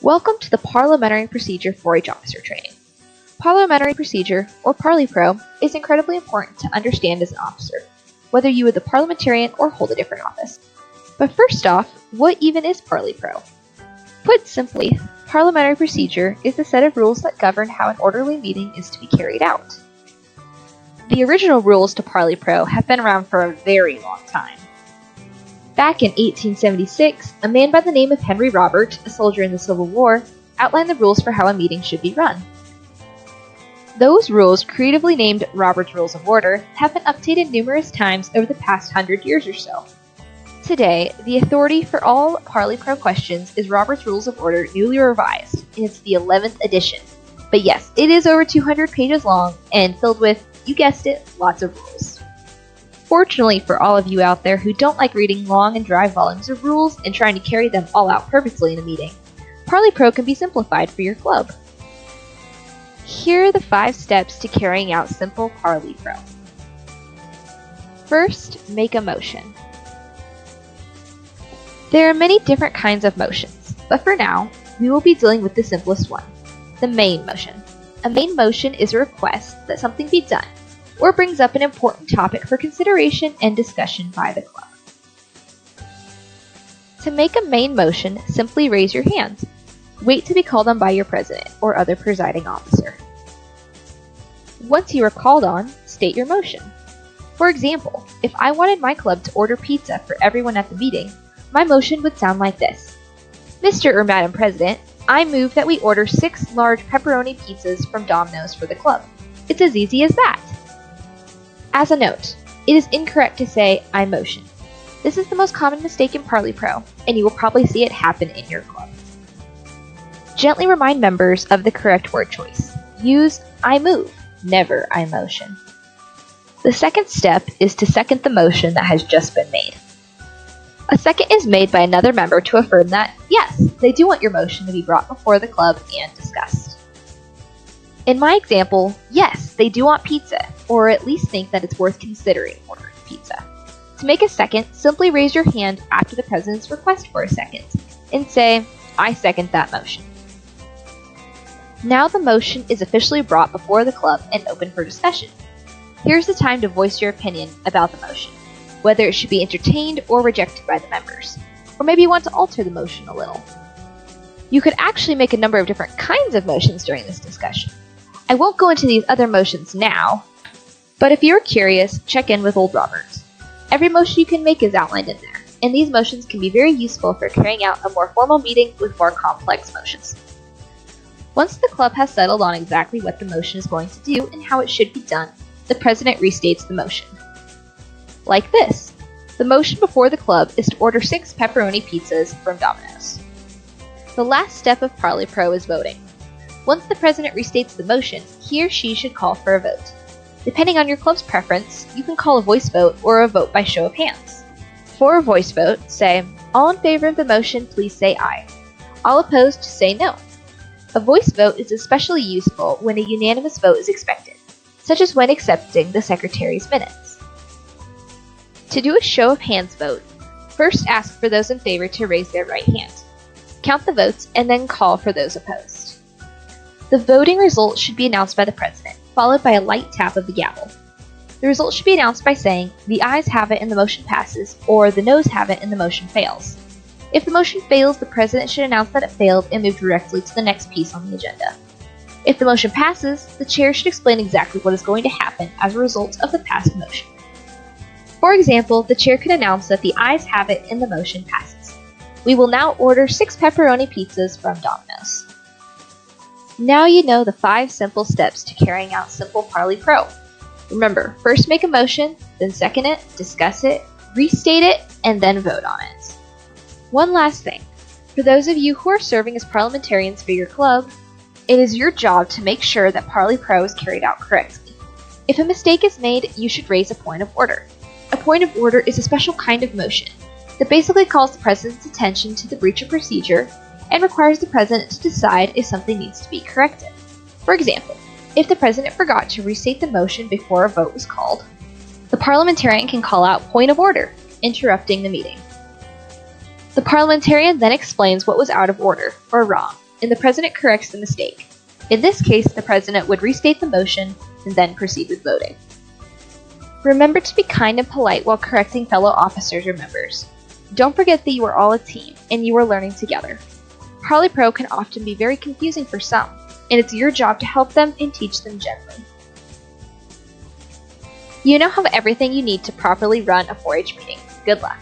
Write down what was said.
Welcome to the Parliamentary Procedure 4-H Officer Training. Parliamentary procedure, or ParliPro, is incredibly important to understand as an officer, whether you are the parliamentarian or hold a different office. But first off, what even is ParliPro? Put simply, parliamentary procedure is the set of rules that govern how an orderly meeting is to be carried out. The original rules to ParliPro have been around for a very long time. Back in 1876, a man by the name of Henry Robert, a soldier in the Civil War, outlined the rules for how a meeting should be run. Those rules, creatively named Robert's Rules of Order, have been updated numerous times over the past 100 years or so. Today, the authority for all ParliPro questions is Robert's Rules of Order newly revised, and it's the 11th edition. But yes, it is over 200 pages long and filled with, you guessed it, lots of rules. Fortunately for all of you out there who don't like reading long and dry volumes of rules and trying to carry them all out perfectly in a meeting, ParliPro can be simplified for your club. Here are the 5 steps to carrying out simple ParliPro. First, make a motion. There are many different kinds of motions, but for now, we will be dealing with the simplest one, the main motion. A main motion is a request that something be done, or brings up an important topic for consideration and discussion by the club. To make a main motion, simply raise your hand. Wait to be called on by your president or other presiding officer. Once you are called on, state your motion. For example, if I wanted my club to order pizza for everyone at the meeting, my motion would sound like this. Mr. or Madam President, I move that we order 6 large pepperoni pizzas from Domino's for the club. It's as easy as that. As a note, it is incorrect to say, I motion. This is the most common mistake in ParliPro, and you will probably see it happen in your club. Gently remind members of the correct word choice. Use I move, never I motion. The second step is to second the motion that has just been made. A second is made by another member to affirm that, yes, they do want your motion to be brought before the club and discussed. In my example, yes, they do want pizza, or at least think that it's worth considering ordering pizza. To make a second, simply raise your hand after the president's request for a second, and say, I second that motion. Now the motion is officially brought before the club and open for discussion. Here's the time to voice your opinion about the motion, whether it should be entertained or rejected by the members, or maybe you want to alter the motion a little. You could actually make a number of different kinds of motions during this discussion. I won't go into these other motions now, but if you're curious, check in with Old Robert. Every motion you can make is outlined in there, and these motions can be very useful for carrying out a more formal meeting with more complex motions. Once the club has settled on exactly what the motion is going to do and how it should be done, the president restates the motion. Like this. The motion before the club is to order 6 pepperoni pizzas from Domino's. The last step of ParliPro is voting. Once the president restates the motion, he or she should call for a vote. Depending on your club's preference, you can call a voice vote or a vote by show of hands. For a voice vote, say, all in favor of the motion, please say aye. All opposed, say no. A voice vote is especially useful when a unanimous vote is expected, such as when accepting the secretary's minutes. To do a show of hands vote, first ask for those in favor to raise their right hand. Count the votes and then call for those opposed. The voting results should be announced by the president, followed by a light tap of the gavel. The results should be announced by saying, the ayes have it and the motion passes, or the noes have it and the motion fails. If the motion fails, the president should announce that it failed and move directly to the next piece on the agenda. If the motion passes, the chair should explain exactly what is going to happen as a result of the passed motion. For example, the chair can announce that the ayes have it and the motion passes. We will now order 6 pepperoni pizzas from Domino's. Now you know the 5 simple steps to carrying out simple ParliPro. Remember, first make a motion, then second it, discuss it, restate it, and then vote on it. One last thing. For those of you who are serving as parliamentarians for your club, it is your job to make sure that ParliPro is carried out correctly. If a mistake is made, you should raise a point of order. A point of order is a special kind of motion that basically calls the president's attention to the breach of procedure and requires the president to decide if something needs to be corrected. For example, if the president forgot to restate the motion before a vote was called, the parliamentarian can call out point of order, interrupting the meeting. The parliamentarian then explains what was out of order or wrong, and the president corrects the mistake. In this case, the president would restate the motion and then proceed with voting. Remember to be kind and polite while correcting fellow officers or members. Don't forget that you are all a team and you are learning together. Parley Pro can often be very confusing for some, and it's your job to help them and teach them gently. You now have everything you need to properly run a 4-H meeting. Good luck!